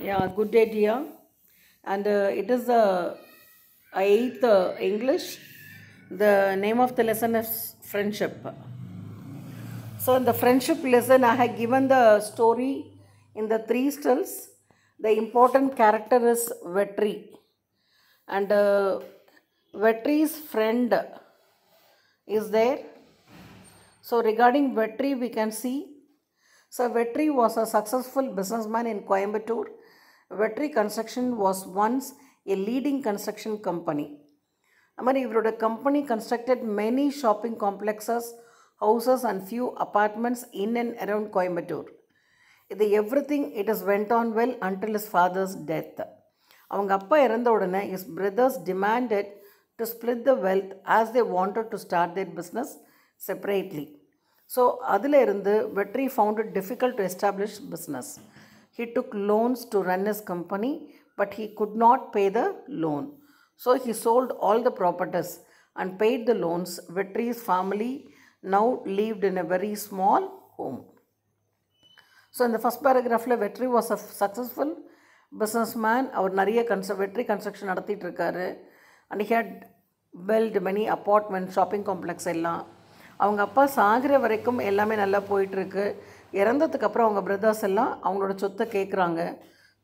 Yeah, good day, dear. And it is the eighth English. The name of the lesson is friendship. So, in the friendship lesson, I have given the story in the three stills. The important character is Vetri, and Vetri's friend is there. So, regarding Vetri, we can see. So, Vetri was a successful businessman in Coimbatore. Vetri Construction was once a leading construction company. இவரோட company constructed many shopping complexes, houses and few apartments in and around Coimbatore. Everything it has went on well until his father's death. அவங்க அப்பா இறந்த உடனே his brothers demanded to split the wealth as they wanted to start their business separately. So அதில் இருந்து Vetri found it difficult to establish business. He took loans to run his company, but he could not pay the loan. So he sold all the properties and paid the loans. Vetri's family now lived in a very small home. So in the first paragraph, Vetri was a successful businessman. அவர் நிறைய Vetri construction நடத்திட்டு இருக்காரு. And he had built many apartments, shopping complex எல்லாம். அவங்க அப்பா சாகிற வரைக்கும் எல்லாமே நல்லா போயிட்டுருக்கு. இறந்ததுக்கப்புறம் அவங்க பிரதர்ஸ் எல்லாம் அவங்களோட சொத்தை கேட்குறாங்க.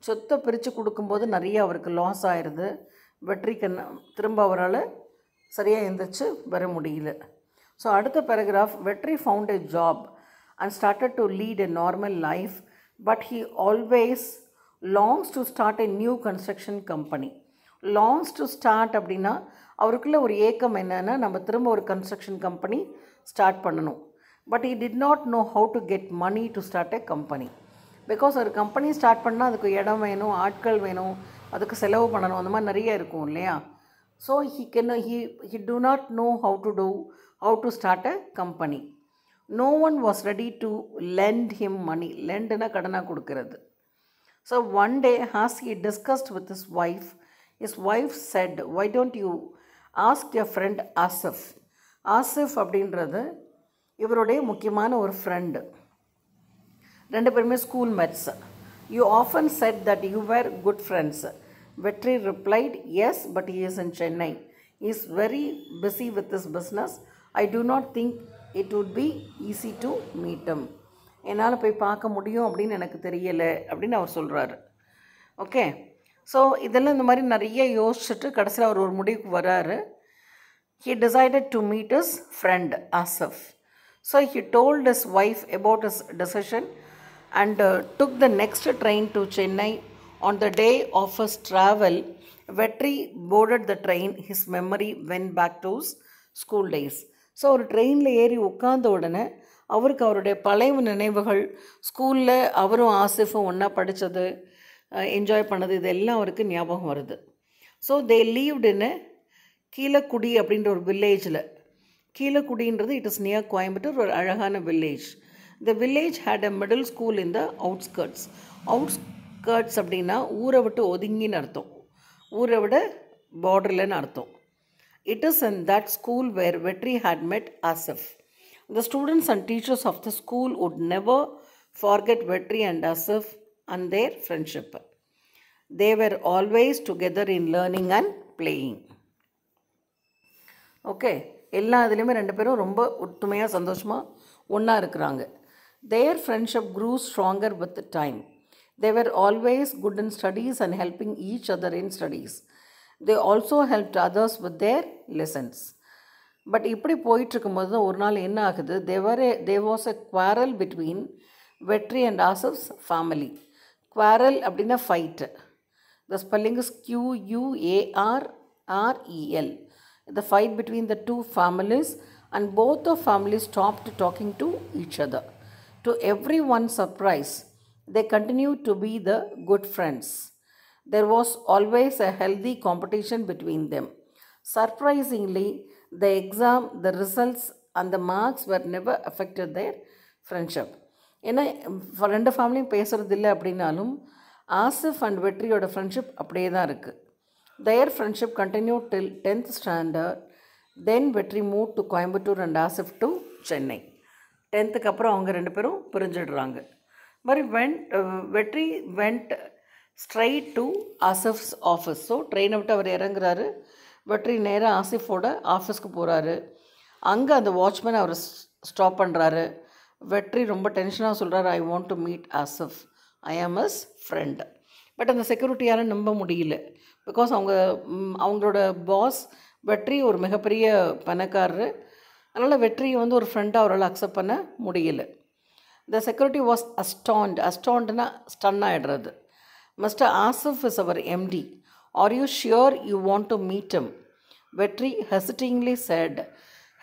சொத்தை பிரித்து கொடுக்கும்போது நிறைய அவருக்கு லாஸ் ஆயிடுது. வெற்றிக்கு திரும்ப அவரால் சரியாக எழுந்திரிச்சு வர முடியல. ஸோ அடுத்த பேராகிராஃப், வெற்றி found a job and started to lead a normal life, but he always longs to start a new construction company. Longs to start அப்படின்னா அவருக்குள்ள ஒரு ஏக்கம் என்னென்னா நம்ம திரும்ப ஒரு கன்ஸ்ட்ரக்ஷன் கம்பெனி ஸ்டார்ட் பண்ணணும். But he did not know how to get money to start a company. Because ஒரு கம்பெனி ஸ்டார்ட் பண்ணால் அதுக்கு இடம் வேணும், ஆட்கள் வேணும், அதுக்கு செலவு பண்ணணும், அந்த மாதிரி நிறைய இருக்கும் இல்லையா. So he do not know how to start a company. No one was ready to lend him money. லெண்டுனா கடனாக கொடுக்கறது. So one day as he discussed with his wife said, why don't you ask your friend Asif. Asif அப்படின்றது இவருடைய முக்கியமான ஒரு friend. ரெண்டு பேருமே school mates. You often said that you were good friends. வெற்றி replied, yes, but he is in Chennai. He is very busy with this business. I do not think it would be easy to meet him. என்னால் போய் பார்க்க முடியும் அப்படின்னு எனக்கு தெரியலை அப்படின்னு அவர் சொல்கிறாரு. ஓகே, ஸோ இதெல்லாம் இந்த மாதிரி நிறைய யோசிச்சுட்டு கடைசியில் அவர் ஒரு முடிவுக்கு வராரு. He decided to meet his friend Asif. So he told his wife about his decision and took the next train to Chennai. On the day of his travel, Vetri boarded the train. His memory went back to his school days. So ஒரு ட்ரெயினில் ஏறி உட்கார்ந்த உடனே அவருக்கு அவருடைய பழைய நினைவுகள், ஸ்கூலில் அவரும் ஆசிஃபும் ஒன்றா படித்தது, என்ஜாய் பண்ணது, இதெல்லாம் அவருக்கு ஞாபகம் வருது. So they lived in Keezhakudi அப்படின்ற ஒரு வில்லேஜில். கீழக்குடின்றது இட் இஸ் நியர் கோயம்புத்தூர், ஒரு அழகான village. The village had a middle school in the outskirts. Outskirts அப்படின்னா ஊரை விட்டு ஒதுங்கின்னு அர்த்தம், ஊரை விட பார்டர்லன்னு அர்த்தம். It is in that school where Vetri had மெட் Asif. The students and teachers of the school would never forget Vetri and Asif and their friendship. They were always together in learning and playing. Okay, எல்லா இதுலேயுமே ரெண்டு பேரும் ரொம்ப ஒற்றுமையாக சந்தோஷமாக ஒன்றா இருக்கிறாங்க. Their friendship grew stronger with time. They were always good in studies and helping each other in studies. They also helped others with their lessons. But இப்படி போயிட்டுருக்கும்போது தான் ஒரு நாள் என்ன ஆகுது, there was a quarrel between Vetri and Asif's family. Quarrel அப்படின்னா fight. The spelling is Q-U-A-R-R-E-L. The fight between the two families, and both the families stopped talking to each other. To everyone's surprise, they continued to be the good friends. There was always a healthy competition between them. Surprisingly, the exam, the results and the marks were never affected their friendship. ஏன்னா ரெண்டு ஃபேமிலியும் பேசுகிறது இல்லை அப்படின்னாலும் Asif and வெற்றியோட friendship அப்படியே தான் இருக்குது. Their friendship continued till 10th standard. Then Vetri moved to Coimbatore and Asif to Chennai. 10th அப்புறம் அவங்க ரெண்டு பேரும் பிரிஞ்சிடுறாங்க. But Vetri went straight to Asif's office. So ட்ரெயினை விட்டு அவர் இறங்குறாரு. வெற்றி நேராக ஆசிஃபோட ஆஃபீஸ்க்கு போகிறாரு. அங்கே அந்த வாட்ச்மேன் அவர் ஸ்டாப் பண்ணுறாரு. வெற்றி ரொம்ப டென்ஷனாக சொல்கிறாரு, I want to meet Asif, I am his friend. But அந்த செக்யூரிட்டியால் நம்ப முடியல. பிகாஸ் அவங்களோட பாஸ் வெற்றி ஒரு மிகப்பெரிய பணக்காரரு. அதனால் வெற்றியை வந்து ஒரு ஃப்ரெண்டாக அவரால் அக்செப்ட் பண்ண முடியல. த செக்யூரிட்டி வாஸ் அஸ்டாண்ட்னா ஸ்டன் ஆகிடுறது. Mister Asif is our MD, are you sure you want to meet him? வெற்றி ஹெசிட்டிங்லி செட்.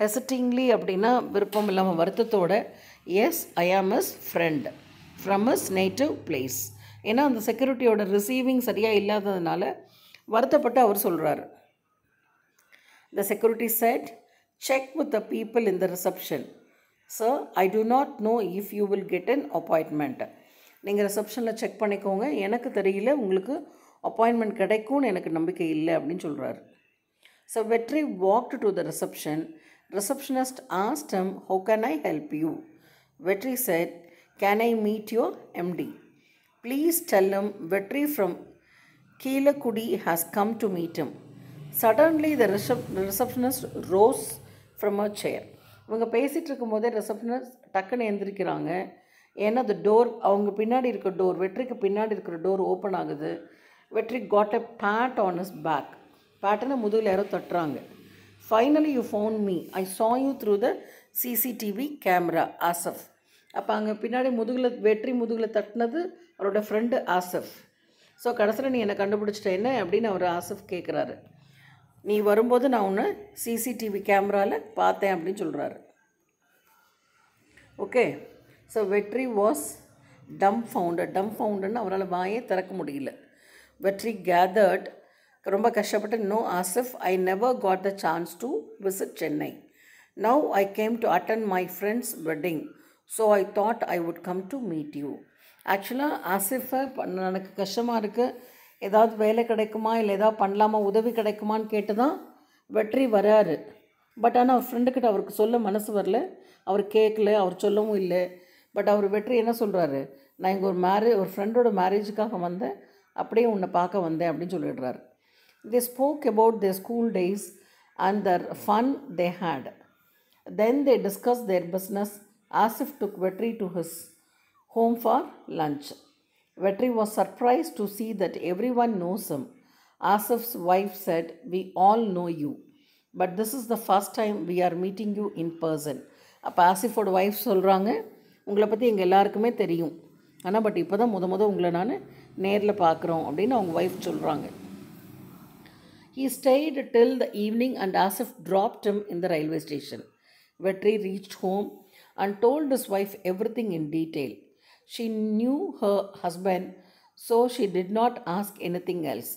ஹெசிட்டிங்லி அப்படின்னா விருப்பம் இல்லாமல் வருத்தத்தோட, yes I am his friend from his native place. ஏன்னா அந்த செக்யூரிட்டியோட ரிசீவிங் சரியாக இல்லாததுனால வருத்தப்பட்டு அவர் சொல்கிறாரு. The security said, check with the people in the reception. Sir, I do not know if you will get an appointment. நீங்கள் ரிசப்ஷனில் செக் பண்ணிக்கோங்க, எனக்கு தெரியல உங்களுக்கு அப்பாயின்மெண்ட் கிடைக்கும்னு எனக்கு நம்பிக்கை இல்லை அப்படின்னு சொல்கிறாரு. ஸோ வெற்றி walked to the reception. Receptionist asked him, how can I help you? வெற்றி said, can I meet your MD? Please tell him Vetri from Keelakudi has come to meet him. Suddenly the receptionist rose from a chair. இவங்க பேசிகிட்டு இருக்கும் போதே receptionist டக்குன்னு எழுந்திருக்கிறாங்க. ஏன்னா அந்த door, அவங்க பின்னாடி இருக்கிற டோர், வெற்றிக்கு பின்னாடி இருக்கிற டோர் ஓப்பன் ஆகுது. வெற்றி got a pat on his back. பேட்டுன்னு முதுகில் யாரோ தட்டுறாங்க. Finally you found me, I saw you through the CCTV camera Asif. அப்போ அங்கே பின்னாடி வெற்றி முதுகில் தட்டினது அவரோட ஃப்ரெண்டு ஆசிஃப். ஸோ கடைசியில் நீ என்னை கண்டுபிடிச்சிட்ட என்ன அப்படின்னு அவர் ஆசிஃப் கேட்குறாரு. நீ வரும்போது நான் உன்னை சிசிடிவி கேமராவில் பார்த்தேன் அப்படின்னு சொல்கிறாரு. ஓகே, ஸோ வெற்றி வாஸ் டம்ஃபவுண்டட்னு அவரால் வாயே திறக்க முடியல. வெற்றி கேதர்ட், ரொம்ப கஷ்டப்பட்டு, no Asif, I never got the chance to visit Chennai. Now I came to attend my friend's wedding, so I thought I would come to meet you. ஆக்சுவலாக ஆசிஃபை எனக்கு கஷ்டமாக இருக்குது, ஏதாவது வேலை கிடைக்குமா இல்லை ஏதாவது பண்ணலாமா, உதவி கிடைக்குமான்னு கேட்டு தான் வெற்றி வராரு. பட் ஆனால் அவர் ஃப்ரெண்டுக்கிட்ட அவருக்கு சொல்ல மனசு வரல, அவர் கேட்கல, அவர் சொல்லவும் இல்லை. பட் அவர் வெற்றி என்ன சொல்கிறாரு, நான் இங்கே ஒரு ஃப்ரெண்டோட மேரேஜுக்காக வந்தேன், அப்படியே உன்னை பார்க்க வந்தேன் அப்படின்னு சொல்லிடுறாரு. தே spoke about their school days and their fun they had. Then they discussed their business. Asif took Vetri to his home for lunch. Vetri was surprised to see that everyone knows him. Asif's wife said, we all know you, but this is the first time we are meeting you in person. அப்போ ஆசிஃபோட wife சொல்கிறாங்க, உங்களை பற்றி எங்கள் எல்லாருக்குமே தெரியும், ஆனால் but இப்போ தான் உங்களை நான் நேரில் பார்க்குறோம் அப்படின்னு அவங்க ஒய்ஃப் சொல்கிறாங்க. He stayed till the evening and Asif dropped him in the railway station. Vetri reached home and told his wife everything in detail. She knew her husband, so she did not ask anything else.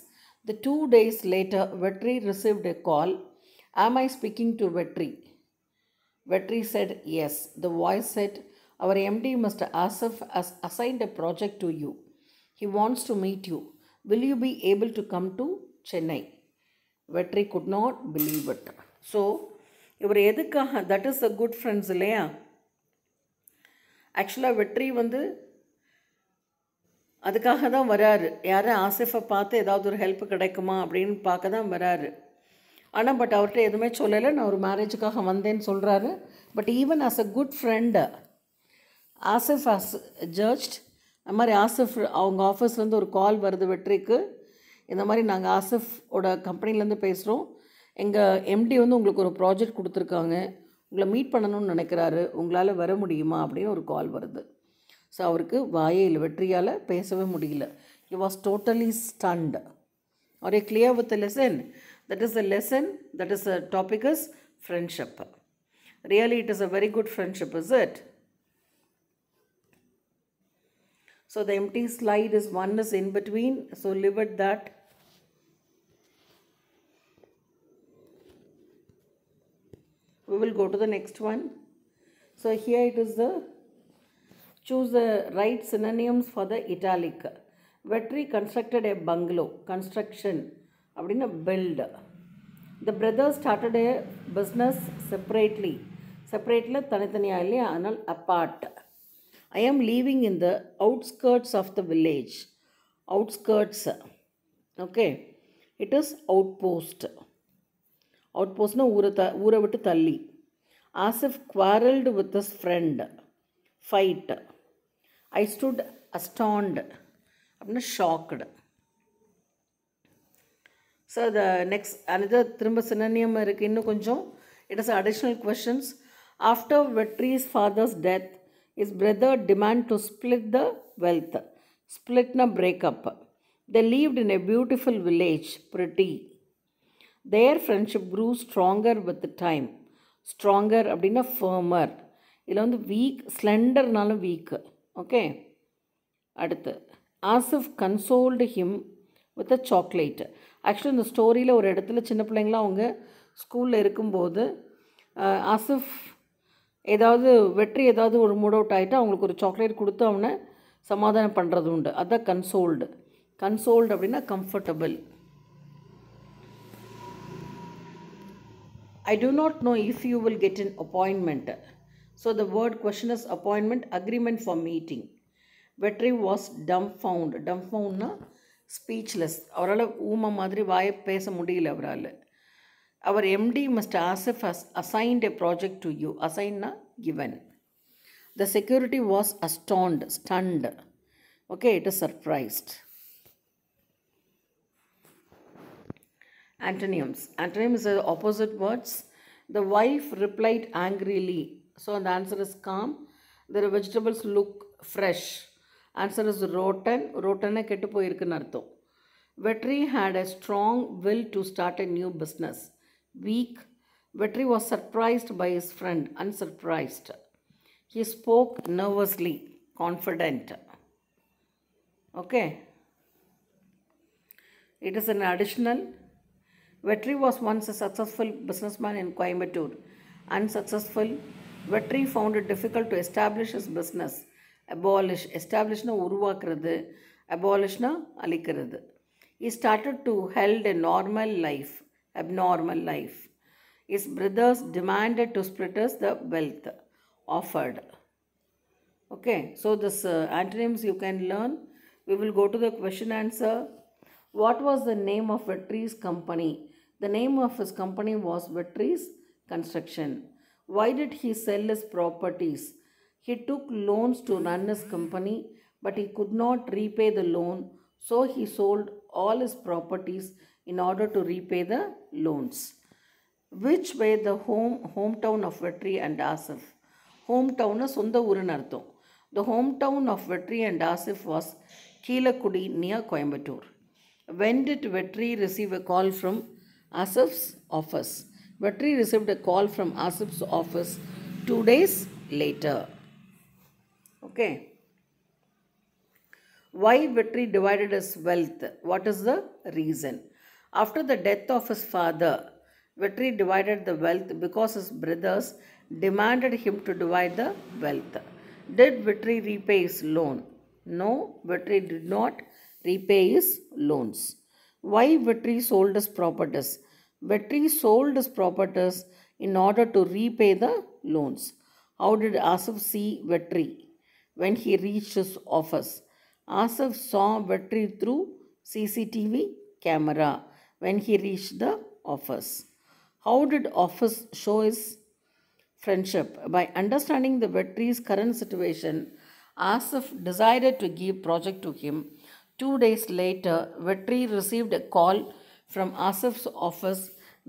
The 2 days later, Vetri received a call. Am I speaking to Vetri? Vetri said yes. The voice said, our MD Mr. Asif has assigned a project to you. He wants to meet you. Will you be able to come to Chennai? Vetri could not believe it. So, இவர் எதுக்காக, that is the good friends இல்லையா? ஆக்சுவலாக வெற்றி வந்து அதுக்காக தான் வராரு. யாரும் ஆசிஃபை பார்த்து ஏதாவது ஒரு ஹெல்ப் கிடைக்குமா அப்படின்னு பார்க்க தான் வராரு. ஆனால் பட் அவர்கிட்ட எதுவுமே சொல்லலை, நான் ஒரு மேரேஜுக்காக வந்தேன்னு சொல்கிறாரு. But even as a good friend Asif has judged. அது மாதிரி ஆசிஃப் அவங்க ஆஃபீஸ்லேருந்து ஒரு கால் வருது வெற்றிக்கு, இந்த மாதிரி நாங்கள் ஆசிஃபோட கம்பெனிலேருந்து பேசுகிறோம், எங்கள் எம்டி வந்து உங்களுக்கு ஒரு ப்ராஜெக்ட் கொடுத்துருக்காங்க, உங்களை மீட் பண்ணணும்னு நினைக்கிறாரு, உங்களால் வர முடியுமா அப்படின்னு ஒரு கால் வருது. ஸோ அவருக்கு வாயில் வெற்றியால் பேசவே முடியல. He was totally stunned. Are you clear with the lesson? That is the lesson, that is the topic is friendship. Really it is a very good friendship, is it? So the empty slide is one is in between, so leave it that. We will go to the next one. So here it is the choose the right synonyms for the italic. Vetri constructed a bungalow. Construction அப்படின்னா build. The brothers started a business separately. Separately தனித்தனியாக இல்லையா, ஆனால் apart. I am living in the outskirts of the village. outskirts. Okay, it is outpost. Outpost na ஊரை விட்டு தள்ளி. As if quarreled with his friend. Fight. I stood astounded. அப்படின்னா shocked. So the next another திரும்ப synonym இருக்கு இன்னும் கொஞ்சம். It is additional questions. After Vetri's father's death, his brother demanded to split the wealth. Split na break up. They lived in a beautiful village, pretty. Their friendship grew stronger with the time. Stronger அப்படின்னா firmer. இதில் வந்து weak, slenderனாலும் weak. Okay. அடுத்து Asif consoled him with a chocolate. Actually இந்த ஸ்டோரியில் ஒரு இடத்துல சின்ன பிள்ளைங்களாம் அவங்க ஸ்கூலில் இருக்கும்போது ஆசிஃப் ஏதாவது வெற்றி ஏதாவது ஒரு மூட் அவுட் ஆகிட்டு அவங்களுக்கு ஒரு சாக்லேட் கொடுத்து அவனை சமாதானம் பண்ணுறது உண்டு. அதுதான் கன்சோல்டு. கன்சோல்டு அப்படின்னா comfortable. I do not know if you will get an appointment. So the word question is appointment, agreement for meeting. Vetri was dumbfounded. Dumbfoundedனா ஸ்பீச்லெஸ். அவரால் ஊமை மாதிரி வாயை பேச முடியல அவரால். Our MD Mr. Asif has assigned a project to you. Assigned given. The security was astounded, stunned. Okay, it is surprised. Antonyms. Antonyms are opposite words. The wife replied angrily. So the answer is calm. The vegetables look fresh. Answer is rotten. Rotten kettu poirukku artham. Vetri had a strong will to start a new business. Weak. Vetri was surprised by his friend. Unsurprised. He spoke nervously. Confident. Okay. It is an additional. Vetri was once a successful businessman in Coimbatore. Unsuccessful. Vetri found it difficult to establish his business. Abolish. Establish na uruvaakkirathu. Abolish na alikkirathu. He started to held a normal life. Abnormal life. His brothers demanded to split us the wealth. Offered. Okay. So this antonyms you can learn. We will go to the question answer. What was the name of Vetri's company? The name of his company was Vetri's Construction. Why did he sell his properties? He took loans to run his company, but he could not repay the loan, so he sold all his properties in order to repay the loans. Which were the hometown of Vetri and Asif? Hometown is சொந்த ஊருன்னு அர்த்தம். The hometown of Vetri and Asif was Keelakudi near Coimbatore. When did Vetri receive a call from Asif's office? Vetri received a call from Asif's office 2 days later. Okay. Why Vetri divided his wealth? What is the reason? After the death of his father, Vetri divided the wealth because his brothers demanded him to divide the wealth. Did Vetri repay his loan? No, Vetri did not repay his loans. Why Vetri sold his properties? Vetri sold his properties in order to repay the loans. How did Asif see Vetri when he reached his office? Asif saw Vetri through CCTV camera when he reached the office. How did office show his friendship? By understanding the Vetri's current situation, Asif decided to give project to him. 2 days later, Vetri received a call from Asif's office.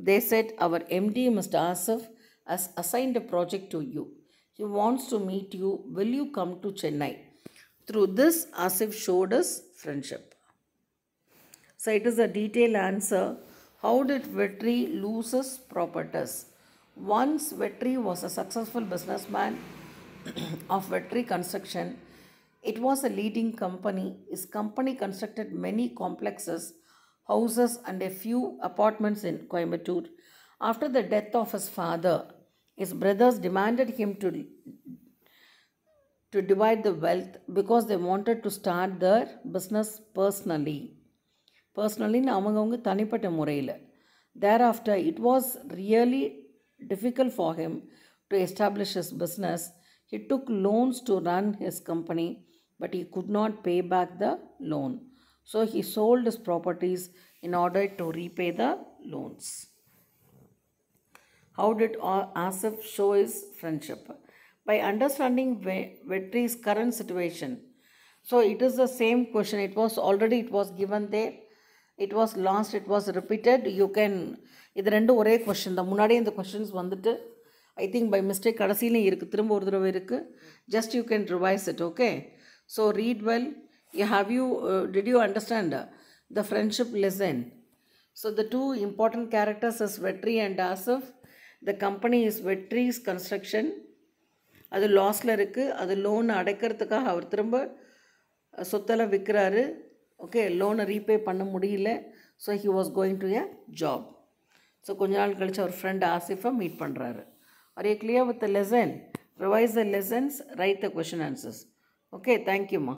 They said, our MD, Mr. Asif, has assigned a project to you. He wants to meet you. Will you come to Chennai? Through this, Asif showed his friendship. So it is a detailed answer. How did Vetri lose his properties? Once Vetri was a successful businessman of Vetri Construction. It was a leading company. His company constructed many complexes, houses and a few apartments in Coimbatore. After the death of his father, his brothers demanded him to divide the wealth because they wanted to start their business personally. Personally, அவங்கவங்க தனிப்பட்ட முறையில். Thereafter, it was really difficult for him to establish his business. He took loans to run his company, but he could not pay back the loan. So he sold his properties in order to repay the loans. How did Asif show his friendship? By understanding Vetri's current situation. So it is the same question. It was given there. It was lost. It was repeated. You can இது ரெண்டு ஒரே question தான். முன்னாடி இந்த questions வந்துட்டு I think by mistake கடைசியிலும் இருக்குது, திரும்ப ஒரு தடவை இருக்குது. Just you can revise it. Okay, so read well. Did you understand the friendship lesson? So the two important characters is Vetri and Asif. The company is Vetri's construction. அது லாஸில் இருக்குது. அது loan அடைக்கிறதுக்காக அவர் திரும்ப சொத்தெல்லாம் விற்கிறாரு. ஓகே, லோனை repay பண்ண முடியல. So he was going to a job. So கொஞ்ச நாள் கழித்து அவர் ஃப்ரெண்ட் ஆசிஃபை மீட் பண்ணுறாரு. R you clear with the lesson? Revise the lessons, right the question answers. Okay, தேங்க்யூம்மா.